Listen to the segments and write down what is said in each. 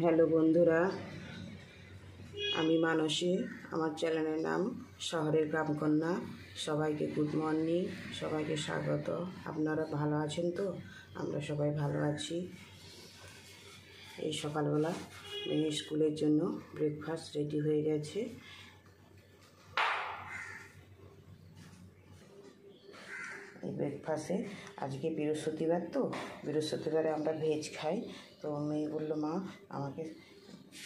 Hello বন্ধুরা, আমি মানসী। আমার চ্যানেলের নাম শহরের গ্রামকন্যা। সবাইকে গুড মর্নিং, সবাইকে স্বাগত। আপনারা ভালো আছেন তো? আমরা সবাই ভালো আছি। এই সকালবেলা মেয়ে স্কুলের জন্য ব্রেকফাস্ট রেডি হয়ে গেছে। এই ব্রেকফাস্টে আজকে বৃহস্পতিবার, তো বৃহস্পতিবারে আমরা ভেজ খাই। তো মেয়ে বললো, মা আমাকে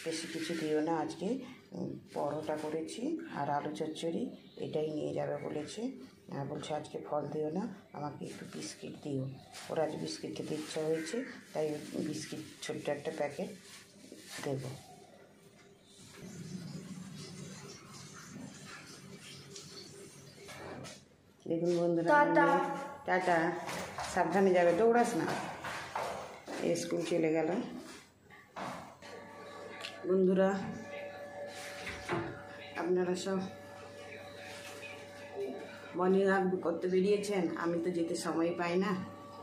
বেশি কিছু দিও না, আজকে পরোটা করেছি আর আলু চচ্চড়ি, এটাই নিয়ে যাবে বলেছে। বলছে আজকে ফল দিও না, আমাকে একটু বিস্কিট দিও। ওর আজ বিস্কিট খেতে ইচ্ছা হয়েছে, তাই বিস্কিট ছোট্ট একটা প্যাকেট দেব। দেখুন বন্ধুরা, টাটা, সাবধানে যাবে, দৌড়াস না। স্কুল চলে গেল। বন্ধুরা, আপনারা সব মর্নিং ওয়াক করতে বেরিয়েছেন। আমি তো যেতে সময় পাই না,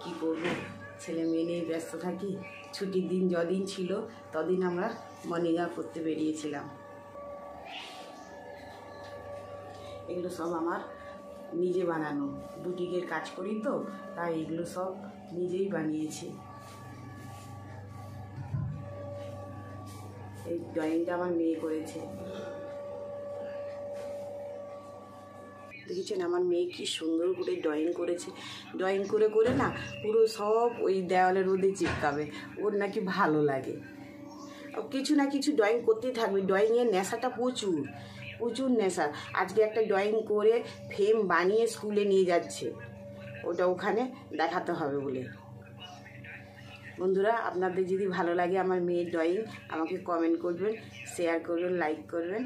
কি করব, ছেলে মেয়ে নিয়ে ব্যস্ত থাকি। ছুটির দিন যদিন ছিল তদিন আমরা মর্নিং ওয়াক করতে বেরিয়েছিলাম। এগুলো সব আমার নিজে বানানো, বুটিকের কাজ করি তো, তাই এগুলো সব নিজেই বানিয়েছি। এই ড্রয়িংটা আমার মেয়ে করেছে। দেখেছেন আমার মেয়ে কি সুন্দর করে ড্রয়িং করেছে। ড্রয়িং করে করে না পুরো সব ওই দেওয়ালের রোদে চিপকাবে, ওর নাকি ভালো লাগে। কিছু না কিছু ড্রয়িং করতেই থাকবে। ড্রয়িংয়ের নেশাটা প্রচুর প্রচুর নেশা। আজকে একটা ড্রয়িং করে ফ্রেম বানিয়ে স্কুলে নিয়ে যাচ্ছে, ওটা ওখানে দেখাতে হবে বলে। বন্ধুরা, আপনাদের যদি ভালো লাগে আমার মেয়ের ড্রয়িং, আমাকে কমেন্ট করবেন, শেয়ার করবেন, লাইক করবেন।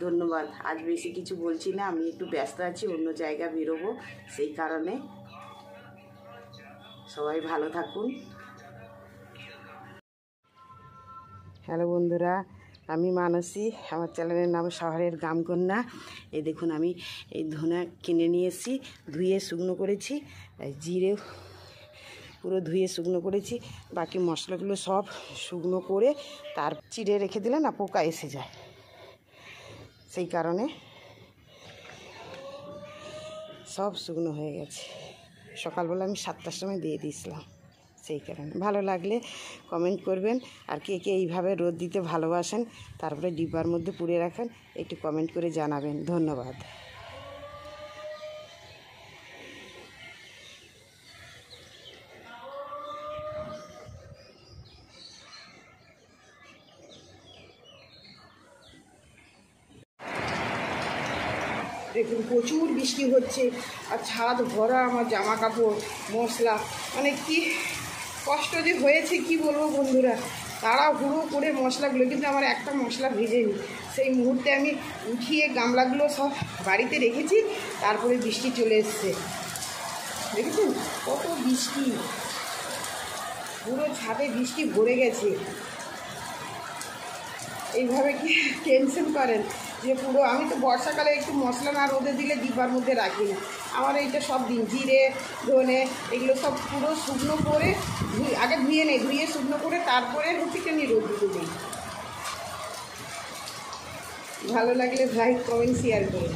ধন্যবাদ। আজ বেশি কিছু বলছি না, আমি একটু ব্যস্ত আছি, অন্য জায়গা বেরোবো, সেই কারণে। সবাই ভালো থাকুন। হ্যালো বন্ধুরা, আমি মানসী। আমার চ্যানেলের নাম শহরের গ্রামকন্যা। এই দেখুন, আমি এই ধনে কিনে নিয়ে এসেছি, ধুয়ে শুকনো করেছি। জিরে পুরো ধুয়ে শুকনো করেছি। বাকি মশলাগুলো সব শুকনো করে তার চিড়ে রেখে দিলে না পোকা এসে যায়, সেই কারণে সব শুকনো হয়ে গেছে। সকালবেলা আমি 7টার সময় দিয়ে দিয়েছিলাম, সেই কারণে। ভালো লাগলে কমেন্ট করবেন, আর কে কে এইভাবে রোদ দিতে ভালোবাসেন, তারপরে ডিব্বার মধ্যে পুড়ে রাখেন, একটু কমেন্ট করে জানাবেন। ধন্যবাদ। দেখুন প্রচুর বৃষ্টি হচ্ছে, আর ছাদ ভরা আমার জামা কাপড়, মশলা, মানে কি কষ্ট যে হয়েছে কি বলবো বন্ধুরা। তাড়াহুড়ো করে মশলাগুলো, কিন্তু আমার একটা মশলা ভেজেনি। সেই মুহূর্তে আমি উঠিয়ে গামলাগুলো সব বাড়িতে রেখেছি, তারপরে বৃষ্টি চলে এসছে। দেখেছেন কত বৃষ্টি, পুরো ছাদে বৃষ্টি ভরে গেছে। এইভাবে কি টেনশন করেন যে পুরো, আমি তো বর্ষাকালে একটু মশলা না রোদে দিলে ডিব্বার মধ্যে রাখি না। আমার এইটা সব দিন জিরে ধনে এগুলো সব পুরো শুকনো করে আগে ধুয়ে নেই, ধুয়ে শুকনো করে তারপরে রুটিটা নিয়ে রোদ দিতে দিই। ভালো লাগলে লাইক কমেন্ট শেয়ার করুন।